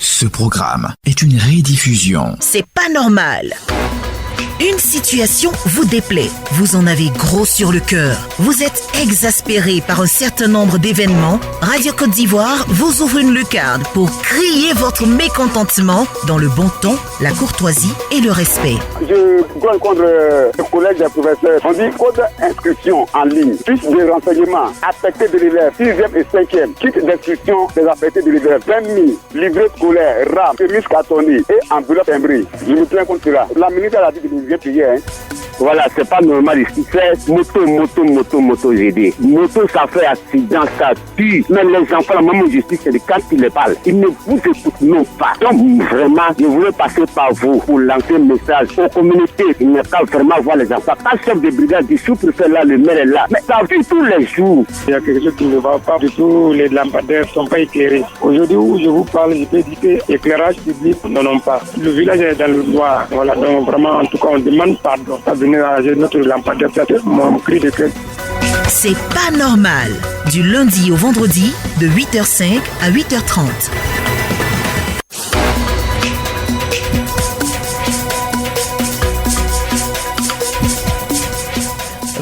Ce programme est une rediffusion. C'est pas normal. Une situation vous déplaît, vous en avez gros sur le cœur, vous êtes exaspéré par un certain nombre d'événements. Radio Côte d'Ivoire vous ouvre une lucarne pour crier votre mécontentement dans le bon ton, la courtoisie et le respect. Je dois contre le collège des professeurs. On dit code d'inscription en ligne, fiche de renseignement, affecté de l'élève, 6e et 5e, kit d'inscription des affectés de l'élève, 20 000, livret scolaire, RAM, chemise cartonnée et enveloppe timbrée. Je me plains contre cela. La ministre a dit que nous devons payer. Voilà, c'est pas normal ici. C'est moto, j'ai dit. Moto, ça fait accident, ça tue. Même les enfants, la maman justice, c'est quand ils les parlent. Ils ne vous écoutent non pas. Donc, vraiment, je voulais passer par vous pour lancer un message aux communautés. Il n'y a qu'à vraiment voir les enfants. Pas chef de brigade du sous-préfet là, le maire est là. Mais ça vit tous les jours. Il y a quelque chose qui ne va pas du tout. Les lampadaires ne sont pas éclairés. Aujourd'hui où je vous parle, je peux dire que l'éclairage public n'en ont pas. Le village est dans le noir. Voilà, donc vraiment, en tout cas, on demande pardon. Notre lampadaire, mon cri de cœur. C'est pas normal. Du lundi au vendredi, de 8h05 à 8h30.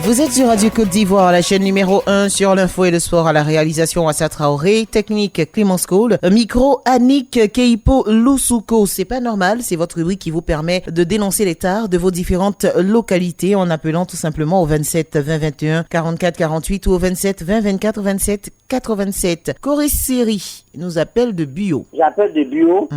Vous êtes sur Radio Côte d'Ivoire, la chaîne numéro 1 sur l'info et le sport, à la réalisation Assa Traoré, technique Clémence Cole, micro Annick Keipo Loussouko. C'est pas normal, c'est votre rubrique qui vous permet de dénoncer les tares de vos différentes localités en appelant tout simplement au 27 20 21 44 48 ou au 27 20 24 27 87. Corée-Série nous appelle de Bio. J'appelle de Bio.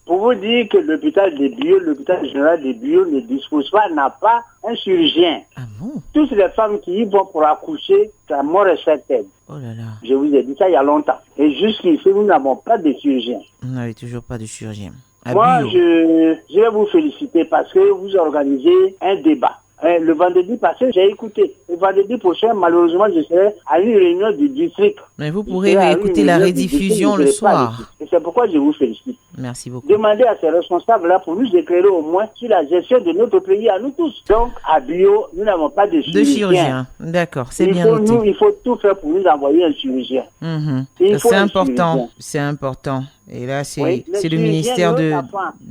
Pour vous dire que l'hôpital général de Bio ne dispose pas, n'a pas un chirurgien. Ah bon? Toutes les femmes qui y vont pour accoucher, la mort est certaine. Oh là là. Je vous ai dit ça il y a longtemps. Et jusqu'ici, nous n'avons pas de chirurgien. On n'avait toujours pas de chirurgien. Moi, je vais vous féliciter parce que vous organisez un débat. Le vendredi passé, j'ai écouté. Le vendredi prochain, malheureusement, je serai à une réunion du district. Mais vous pourrez écouter la rediffusion le soir. Et c'est pourquoi je vous félicite. Merci beaucoup. Demandez à ces responsables-là pour nous éclairer au moins sur la gestion de notre pays à nous tous. Donc, à Bio, nous n'avons pas de chirurgien. D'accord, c'est bien noté. Il faut tout faire pour nous envoyer un chirurgien. C'est important. C'est important. Et là, c'est le ministère de...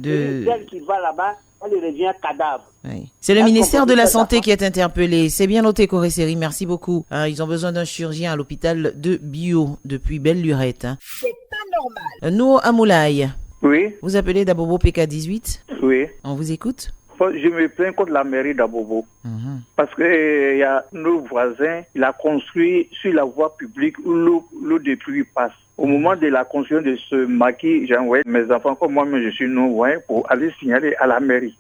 Celle qui va là-bas, elle revient cadavre. Oui. C'est le ministère de la Santé qui est interpellé. C'est bien noté, Corée-Série. Merci beaucoup. Ils ont besoin d'un chirurgien à l'hôpital de Bio depuis Belle-Lurette. C'est pas normal. Nous, Amoulaye. Oui. Vous appelez Dabobo PK18? Oui. On vous écoute? Je me plains contre la mairie d'Abobo. Parce que y a nos voisins, il a construit sur la voie publique où l'eau de pluie passe. Au moment de la construction de ce maquis, j'ai envoyé mes enfants, comme moi-même je suis non-voyant, pour aller signaler à la mairie.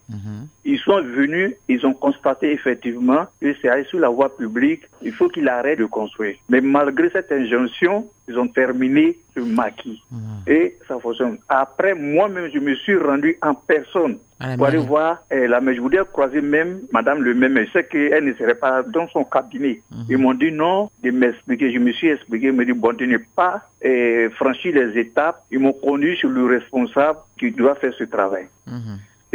Ils sont venus, ils ont constaté effectivement que c'est sur la voie publique, il faut qu'il arrête de construire. Mais malgré cette injonction, ils ont terminé ce maquis. Et ça fonctionne. Après, moi-même, je me suis rendu en personne pour aller voir la mairie. Je voulais croiser même Madame le maire, mais je sais qu'elle ne serait pas dans son cabinet. Ils m'ont dit non, de m'expliquer. Je me suis expliqué, ils m'ont dit bon, tu n'es pas franchi les étapes. Ils m'ont conduit sur le responsable qui doit faire ce travail.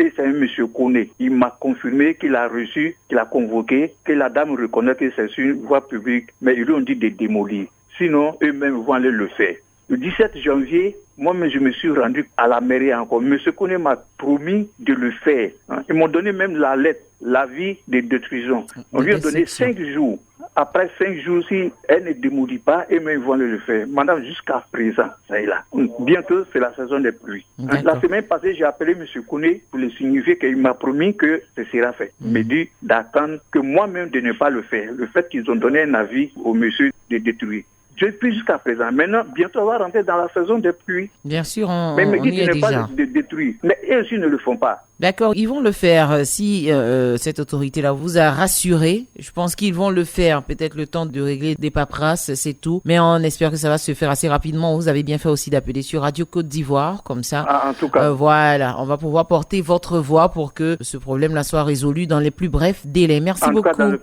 Et c'est un monsieur Kone. Il m'a confirmé qu'il a reçu, qu'il a convoqué, que la dame reconnaît que c'est sur une voie publique, mais ils lui ont dit de démolir. Sinon, eux-mêmes vont aller le faire. Le 17 janvier, moi-même, je me suis rendu à la mairie encore. Monsieur Kone m'a promis de le faire. Ils m'ont donné même la lettre, l'avis de détruisons. On lui a donné 5 jours. Après 5 jours, si elle ne démolit pas, eux-mêmes vont le faire. Madame, jusqu'à présent, ça est là. Bientôt, c'est la saison des pluies. La semaine passée, j'ai appelé M. Kone pour lui signifier qu'il m'a promis que ce sera fait. Il m'a dit d'attendre que moi-même de ne pas le faire. Le fait qu'ils ont donné un avis au monsieur de détruire. Je suis jusqu'à présent. Maintenant, bientôt, on va rentrer dans la saison des pluies. Bien sûr, on y est déjà. déjà. Pas de détruire. Mais eux aussi ne le font pas. D'accord, ils vont le faire si cette autorité-là vous a rassuré. Je pense qu'ils vont le faire. Peut-être le temps de régler des paperasses, c'est tout. Mais on espère que ça va se faire assez rapidement. Vous avez bien fait aussi d'appeler sur Radio Côte d'Ivoire, comme ça. En tout cas. Voilà, on va pouvoir porter votre voix pour que ce problème-là soit résolu dans les plus brefs délais. Merci beaucoup. En tout cas,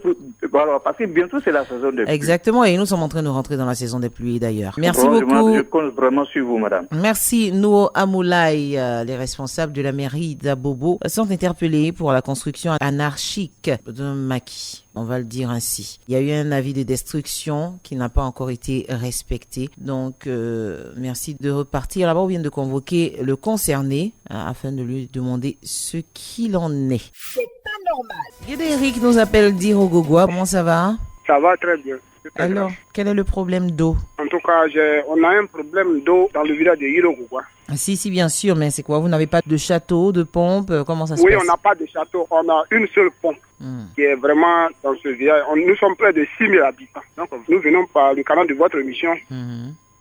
Voilà, parce que bientôt c'est la saison des pluies. Exactement, et nous sommes en train de rentrer dans la saison des pluies d'ailleurs. Merci Franchement, beaucoup. je compte vraiment sur vous, madame. Merci. Nouo Amoulaye, les responsables de la mairie d'Abobo sont interpellés pour la construction anarchique d'un maquis. On va le dire ainsi. Il y a eu un avis de destruction qui n'a pas encore été respecté. Donc, merci de repartir là-bas. On vient de convoquer le concerné afin de lui demander ce qu'il en est. C'est pas normal. Guédéric nous appelle d'Irogogwa. Comment ça va? Ça va très bien. Alors, quel est le problème d'eau? En tout cas, on a un problème d'eau dans le village de Irogogwa. Si, bien sûr, mais c'est quoi? Vous n'avez pas de château, de pompe? Comment ça se passe? Oui, on n'a pas de château, on a une seule pompe qui est vraiment dans ce village. Nous sommes près de 6 000 habitants. Donc, nous venons par le canal de votre émission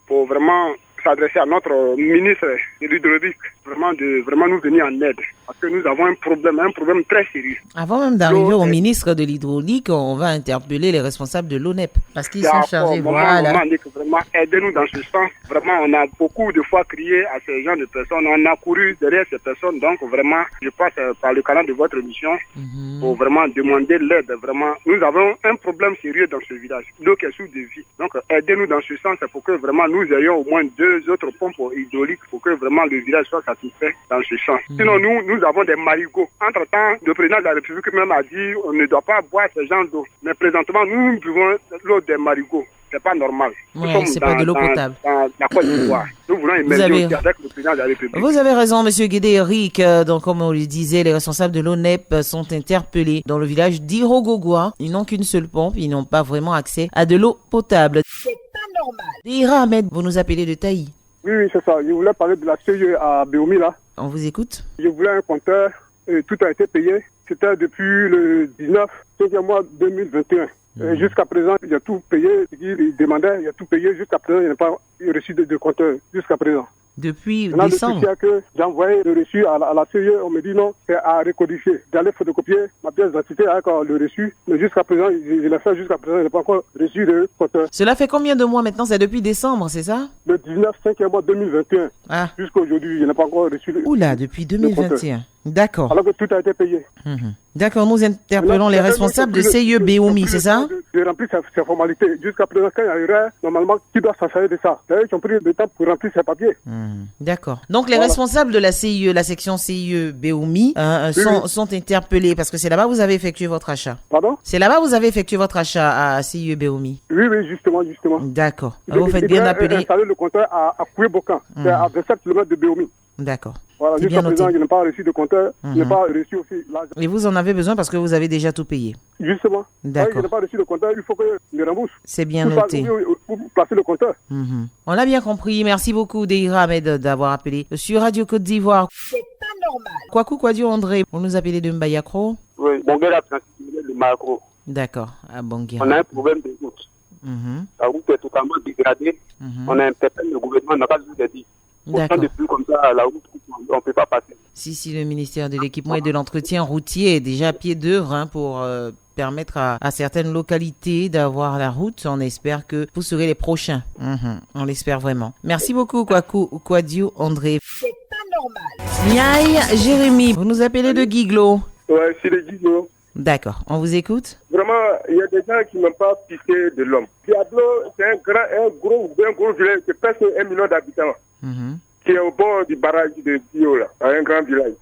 pour vraiment s'adresser à notre ministre de l'hydraulique, vraiment nous venir en aide. Parce que nous avons un problème très sérieux. Avant même d'arriver au ministre de l'hydraulique, on va interpeller les responsables de l'ONEP. Parce qu'ils sont chargés, voilà. Vraiment, aidez-nous dans ce sens. Vraiment, on a beaucoup de fois crié à ces gens de personnes. On a couru derrière ces personnes. Donc, vraiment, je passe par le canal de votre émission pour vraiment demander l'aide. Vraiment, nous avons un problème sérieux dans ce village. L'eau qui est sous devis. Donc, aidez-nous dans ce sens pour que vraiment nous ayons au moins 2 autres pompes hydrauliques pour que vraiment le village soit satisfait dans ce sens. Sinon, nous avons des marigots. Entre-temps, le président de la République même a dit on ne doit pas boire ce genre d'eau. Mais présentement, nous buvons l'eau des marigots. C'est pas normal. Ouais, c'est pas de l'eau potable. Dans la Côte d'Ivoire. Nous voulons émerger aussi avec le président de la République. Vous avez raison, monsieur Guédéric. Donc, comme on le disait, les responsables de l'ONEP sont interpellés dans le village d'Irogogwa. Ils n'ont qu'une seule pompe. Ils n'ont pas vraiment accès à de l'eau potable. C'est pas normal. Ira Ahmed, vous nous appelez de Taï. Oui, c'est ça. Je voulais parler de la CIE à Béoumi, là. On vous écoute. Je voulais un compteur. Tout a été payé. C'était depuis le 19 mois 2021. Jusqu'à présent, il a tout payé. Il demandait, il a tout payé. Jusqu'à présent, il n'a pas reçu de compteur. Jusqu'à présent. Depuis décembre. décembre. Le que j'ai envoyé le reçu à la CIE, on me dit non, c'est à recodifier. J'allais photocopier ma pièce d'identité avec le reçu, mais jusqu'à présent, je l'ai fait jusqu'à présent, je n'ai pas encore reçu de compteur. Cela fait combien de mois maintenant? C'est depuis décembre, c'est ça? Le 19 mois 2021. Jusqu'à aujourd'hui, je n'ai pas encore reçu Oula, depuis 2021. D'accord. Alors que tout a été payé. D'accord, nous interpellons les responsables de CIE Béoumi, c'est ça? J'ai rempli ces formalités. Jusqu'à présent, quand il y a eu normalement, qui doit s'assurer de ça? D'ailleurs, ils ont pris le temps pour remplir ces papiers. D'accord. Donc, les responsables de la CIE, la section CIE Béoumi, sont interpellés parce que c'est là-bas que vous avez effectué votre achat. Pardon? C'est là-bas que vous avez effectué votre achat à CIE Béoumi. Oui, justement. D'accord. Vous faites bien d'appeler. Installer le compteur à Koué-Bokan. C'est à 27 km de Béoumi. D'accord. Voilà, jusqu'à présent, je n'ai pas reçu de compteur, je n'ai pas reçu aussi l'argent. Et vous en avez besoin parce que vous avez déjà tout payé. Justement. D'accord. Je n'ai pas reçu de compteur, il faut que je me rembourse. C'est bien noté. Pour placer le compteur. On a bien compris. Merci beaucoup, Deira Ahmed, d'avoir appelé sur Radio Côte d'Ivoire. C'est pas normal. Kwaku Kwadio André, vous nous appelez de Mbayakro? Oui, Bonguera, de Macro. D'accord, à Bonguera. On a un problème de route. La route est totalement dégradée. On a interpellé le gouvernement, n'a pas vu de dire. D'accord. Depuis comme ça, la route, on ne peut pas passer. Si le ministère de l'équipement et de l'entretien routier est déjà à pied d'œuvre pour permettre à certaines localités d'avoir la route, on espère que vous serez les prochains. On l'espère vraiment. Merci beaucoup, Kwaku Kwadio André. C'est pas normal. Niaï Jérémy, vous nous appelez de Guiglo. Ouais, c'est le Guiglo. D'accord, on vous écoute. Vraiment, il y a des gens qui n'ont pas pitié de l'homme. Diablo, c'est un gros village de presque 1 million d'habitants. Qui est au bord du barrage de Bio, là, un grand village.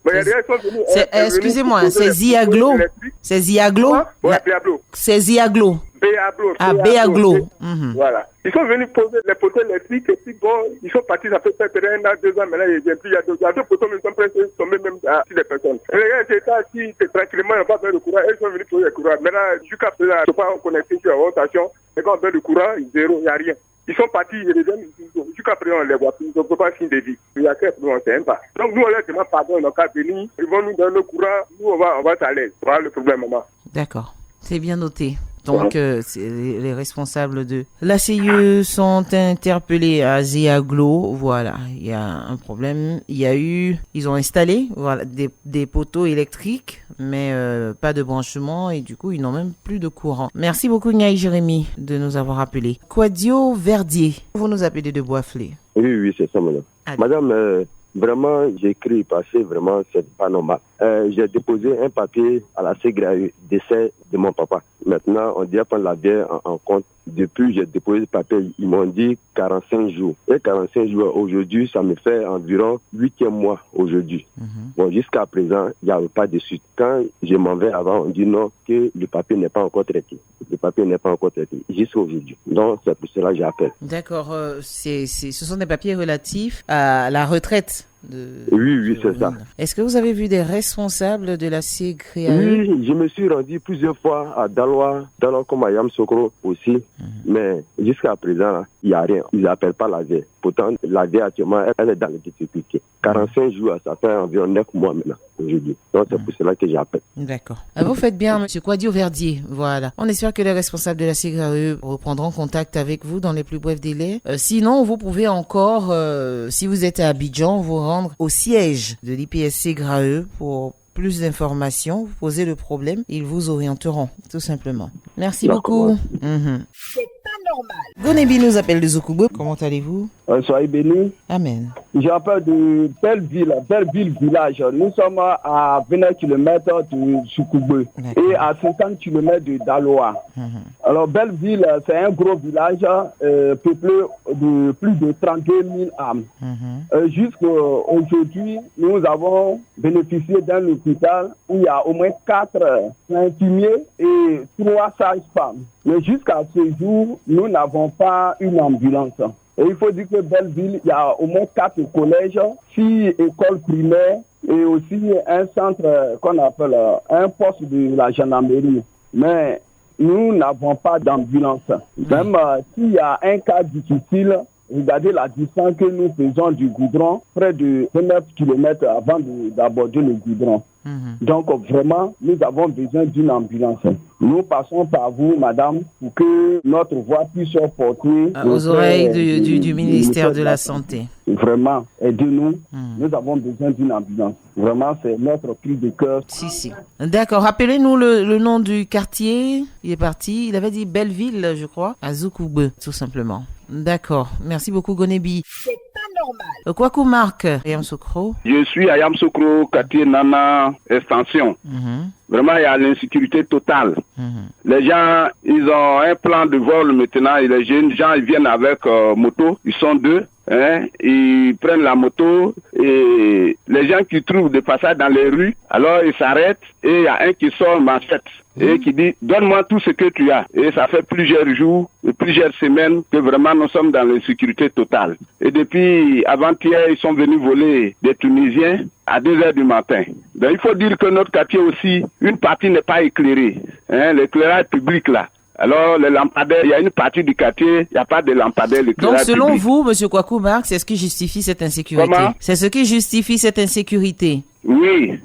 Mais il y a des gens qui sont venus. Excusez-moi, c'est Ziaglo? C'est Ziaglo? Oui, Béaglo. C'est Ziaglo. Béaglo. Ah, Béaglo. Voilà. Ils sont venus poser les poteaux électriques et puis bon, ils sont partis, ça fait peut-être 1 an, 2 ans, maintenant il y a 2 poteaux, mais ils sont presque tombés même sur les personnes. Et les gars étaient assis, tranquillement, ils n'ont pas besoin de courant, ils sont venus poser le courant. Maintenant, jusqu'à présent, ils ne sont pas connectés sur la haute station, les gars ont besoin de courant, zéro, il n'y a rien. Ils sont partis, ils reviennent, jusqu'à présent, on les voit plus, ils ne peuvent pas signer de vie. Il y a quelques on ne sait pas. Donc nous, on leur demande pardon, on n'a qu'à venir, ils vont nous donner le courant, nous, on va s'aller. Voilà le problème, maman. D'accord, c'est bien noté. Donc, les responsables de la CIE sont interpellés à Ziaglo. Voilà, il y a un problème. Ils ont installé des poteaux électriques, mais pas de branchement et du coup, ils n'ont même plus de courant. Merci beaucoup, Niaï Jérémy, de nous avoir appelés. Kwadio Verdier, vous nous appelez de Boisflé. Oui, c'est ça, madame. Allez. Madame, vraiment, j'ai écrit parce que vraiment, c'est pas normal. J'ai déposé un papier à la CGRAE, décès de mon papa. Maintenant, on doit prendre la bière en compte. Depuis j'ai déposé le papier, ils m'ont dit 45 jours. Et 45 jours aujourd'hui, ça me fait environ 8e mois aujourd'hui. Bon, jusqu'à présent, il n'y a pas de suite. Quand je m'en vais avant, on dit non, que le papier n'est pas encore traité. Le papier n'est pas encore traité, jusqu'à aujourd'hui. Donc, c'est pour cela que j'appelle. D'accord, ce sont des papiers relatifs à la retraite. Oui, c'est ça. Est-ce que vous avez vu des responsables de la CGRAE? Oui, je me suis rendu plusieurs fois à Daloa comme à Yamoussoukro aussi, mais jusqu'à présent, il n'y a rien. Ils n'appellent pas la vie. Pourtant, la vie actuellement, elle est dans les difficultés. 45 jours, ça fait environ 9 mois maintenant, aujourd'hui. Donc, c'est pour cela que j'appelle. D'accord. Vous faites bien, M. Kouadio Verdier. Voilà. On espère que les responsables de la CGRAE reprendront contact avec vous dans les plus brefs délais. Sinon, vous pouvez encore, si vous êtes à Abidjan, vous rendre au siège de l'IPS CGRAE pour plus d'informations, vous posez le problème, ils vous orienteront, tout simplement. Merci beaucoup. C'est pas normal. Gonebi nous appelle de Zoukoubo. Comment allez-vous? Soyez bénis. Amen. J'appelle de Belleville village. Nous sommes à 20 km de Zoukoubo et à 50 km de Daloa. Alors Belleville, c'est un gros village peuplé de plus de 32 000 âmes. Jusqu'à aujourd'hui, nous avons bénéficié d'un hôpital où il y a au moins 4 infirmiers et 3 sages-femmes. Mais jusqu'à ce jour, nous n'avons pas une ambulance. Et il faut dire que Belleville, il y a au moins 4 collèges, 6 écoles primaires et aussi un centre qu'on appelle un poste de la gendarmerie. Mais nous n'avons pas d'ambulance. Même s'il y a un cas difficile, regardez la distance que nous faisons du goudron, près de 29 km avant d'aborder le goudron. Donc vraiment, nous avons besoin d'une ambulance. Nous passons par vous, madame, pour que notre voix puisse porter aux oreilles du ministère de la Santé. Vraiment, aidez-nous. Nous avons besoin d'une ambulance. Vraiment, c'est notre cri de cœur. Si. D'accord. Rappelez-nous le nom du quartier. Il est parti. Il avait dit Belleville, je crois, à Zoukoubo, tout simplement. D'accord. Merci beaucoup, Gonebi. C'est pas normal. Kwaku Marc, Yamoussoukro. Je suis à Yamoussoukro, quartier Nana, extension. Vraiment, il y a l'insécurité totale. Les gens, ils ont un plan de vol maintenant. Et les jeunes gens, ils viennent avec moto. Ils sont 2. Ils prennent la moto et les gens qui trouvent des passages dans les rues, alors ils s'arrêtent et il y a un qui sort machette et qui dit donne-moi tout ce que tu as. Et ça fait plusieurs jours, plusieurs semaines que vraiment nous sommes dans l'insécurité totale. Et depuis avant-hier, ils sont venus voler des Tunisiens à 2h du matin. Donc il faut dire que notre quartier aussi, une partie n'est pas éclairée. L'éclairage public là. Alors, les lampadaires, il y a une partie du quartier, il n'y a pas de lampadaires. Donc, selon public. Vous, M. Kwaku Marc, c'est ce qui justifie cette insécurité. Comment? C'est ce qui justifie cette insécurité. Oui.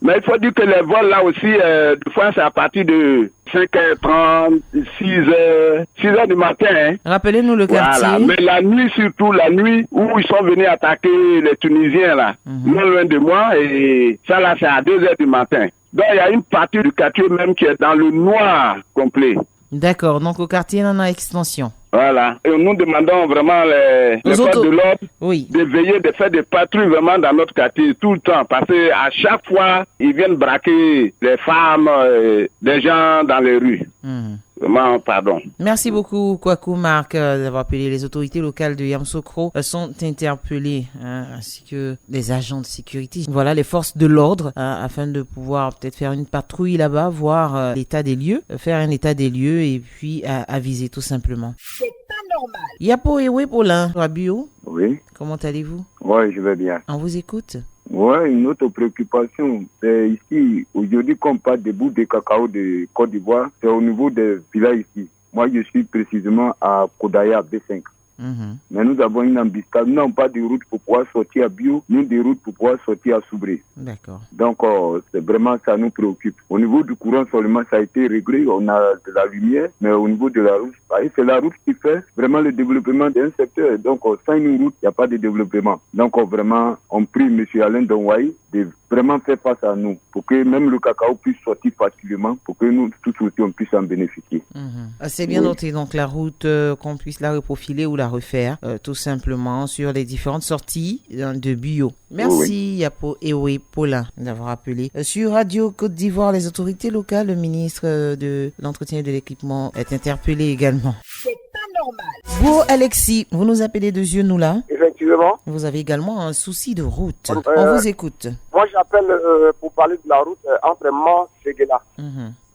Mais il faut dire que les vols là aussi, des fois, c'est à partir de 5h30, 6h du matin. Rappelez-nous le quartier. Voilà. Mais la nuit, surtout la nuit, où ils sont venus attaquer les Tunisiens là, non loin de moi, et ça là, c'est à 2h du matin. Donc, il y a une partie du quartier même qui est dans le noir complet. D'accord. Donc, au quartier, on a extension. Voilà. Et nous demandons vraiment les forces de l'ordre de veiller, de faire des patrouilles vraiment dans notre quartier tout le temps. Parce qu'à chaque fois, ils viennent braquer les femmes, des gens dans les rues. Vraiment, pardon. Merci beaucoup, Kwaku Marc, d'avoir appelé. Les autorités locales de Yamoussoukro sont interpellées, ainsi que les agents de sécurité. Voilà, les forces de l'ordre, afin de pouvoir peut-être faire une patrouille là-bas, voir l'état des lieux, faire un état des lieux et puis aviser tout simplement. C'est pas normal. Yapo Ewe Paulin, Rabio. Oui. Comment allez-vous? Oui, je vais bien. On vous écoute. Oui, une autre préoccupation, c'est ici, aujourd'hui, qu'on parle des bouts de cacao de Côte d'Ivoire, c'est au niveau des villages ici. Moi, je suis précisément à Kodaya B5. Mais nous avons une embuscade. Nous n'avons pas de route pour pouvoir sortir à Bio, ni de route pour pouvoir sortir à Soubré. D'accord. Donc, c'est vraiment ça nous préoccupe. Au niveau du courant seulement, ça a été réglé. On a de la lumière, mais au niveau de la route, c'est la route qui fait vraiment le développement d'un secteur. Donc, sans une route, il n'y a pas de développement. Donc, vraiment, on prie M. Alain Donwaï de vraiment faire face à nous pour que même le cacao puisse sortir facilement, pour que nous tous aussi on puisse en bénéficier. C'est bien noté, donc la route, qu'on puisse la reprofiler ou la refaire, tout simplement sur les différentes sorties de bio. Merci Yapo Ewe Paulin d'avoir appelé. Sur Radio Côte d'Ivoire, les autorités locales, le ministre de l'Entretien et de l'Équipement est interpellé également. C'est pas normal. Beau Alexis, vous nous appelez de Zionoula. Effectivement. Vous avez également un souci de route. On vous écoute. Moi, j'appelle pour parler de la route entre Mans et Séguéla.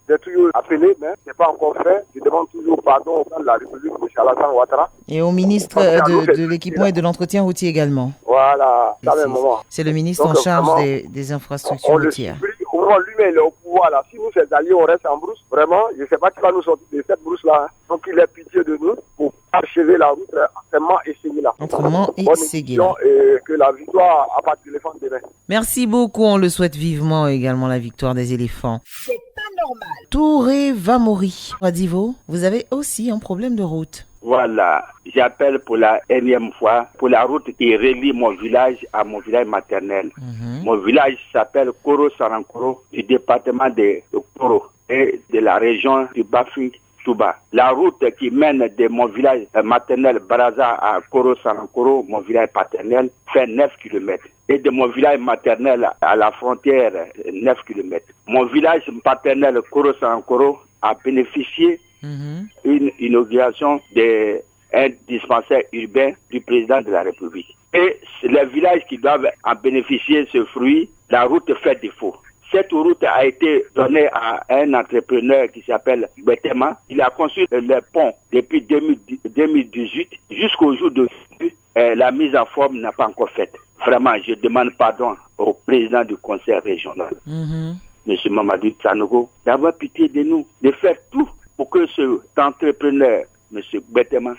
J'ai toujours appelé, mais ce n'est pas encore fait. Je demande toujours pardon au plan de la République, M. Alassane Ouattara. Et au ministre de l'Équipement et de l'Entretien routier également. Voilà, ça même moment. C'est le ministre en charge des infrastructures routières. Au moment lui-même, il est au pouvoir là. Si nous, ses alliés, on reste en brousse, vraiment, je ne sais pas qui va nous sortir de cette brousse-là. Donc, il a pitié de nous pour achever la route entre Mans et Séguéla. Entre Mans et Séguéla. Et que la victoire a pas de téléphone demain. Merci beaucoup. On le souhaite vivement également, la victoire des éléphants. C'est pas normal. Touré Vamori. Radivo, vous avez aussi un problème de route. Voilà, j'appelle pour la énième fois pour la route qui relie mon village à mon village maternel. Mon village s'appelle Koro Sarankoro, du département de Koro et de la région du Bafing Touba. La route qui mène de mon village maternel Baraza à Koro Sarankoro, mon village paternel, fait 9 km. Et de mon village maternel à la frontière, 9 km. Mon village paternel Koro Sarankoro a bénéficié une inauguration d'un dispensaire urbain du président de la République. Et les villages qui doivent en bénéficier ce fruit, la route fait défaut. Cette route a été donnée à un entrepreneur qui s'appelle Betema. Il a construit le pont depuis 2018 jusqu'au jour d'aujourd'hui. La mise en forme n'a pas encore faite. Vraiment, je demande pardon au président du conseil régional, M. Mamadou Sanogo, d'avoir pitié de nous, de faire tout pour que cet entrepreneur, M. Betema,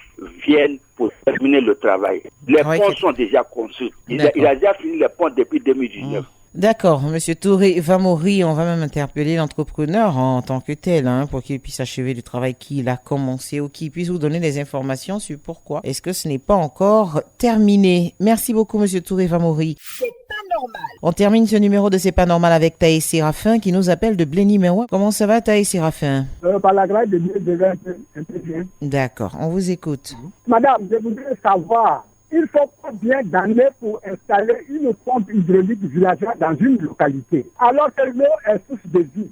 vienne pour terminer le travail. Les ponts sont déjà construits. Il a déjà fini les ponts depuis 2019. D'accord, Monsieur Touré Vamori, on va même interpeller l'entrepreneur en tant que tel, pour qu'il puisse achever le travail qu'il a commencé ou qu'il puisse vous donner des informations sur pourquoi est-ce que ce n'est pas encore terminé. Merci beaucoup, Monsieur Touré Vamori. C'est pas normal. On termine ce numéro de C'est pas normal avec Taï Séraphin qui nous appelle de Blény-Merois. Comment ça va, Taï Séraphin? Par la grâce de Dieu, je vais un peu bien. D'accord, on vous écoute. Madame, je voudrais savoir, il faut combien d'années pour installer une pompe hydraulique villageoise dans une localité, alors que l'eau est source de vie.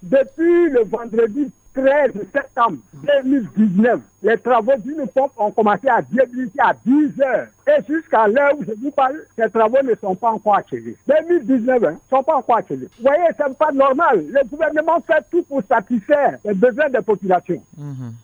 Depuis le vendredi 13 septembre 2019, les travaux d'une pompe ont commencé à débuter à 10 heures. Et jusqu'à l'heure où je vous parle, ces travaux ne sont pas encore achevés. 2019, ne sont pas encore achevés. Vous voyez, ce n'est pas normal. Le gouvernement fait tout pour satisfaire les besoins des populations.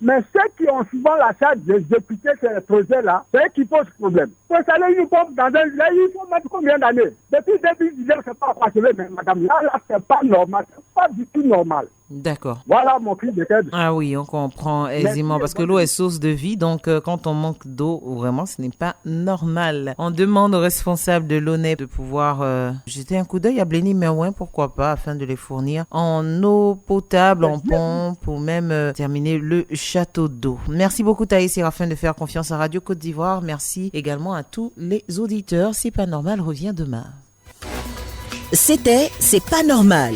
Mais ceux qui ont souvent la charge d'exécuter ces projets-là, c'est eux qui posent problème. Pour installer une pompe dans un village, il faut mettre combien d'années? Depuis 2019, ce n'est pas encore achevé. Mais madame, là, ce n'est pas normal. Ce n'est pas du tout normal. D'accord. Voilà mon cri de cœur. Ah oui, on comprend aisément parce que l'eau est source de vie, donc quand on manque d'eau, vraiment, ce n'est pas normal. On demande aux responsables de l'ONEP de pouvoir jeter un coup d'œil à Blény-Merois, pourquoi pas, afin de les fournir en eau potable, en pompe, ou même terminer le château d'eau. Merci beaucoup Taï Séraphin de faire confiance à Radio Côte d'Ivoire. Merci également à tous les auditeurs. C'est pas normal, revient demain. C'était C'est pas normal.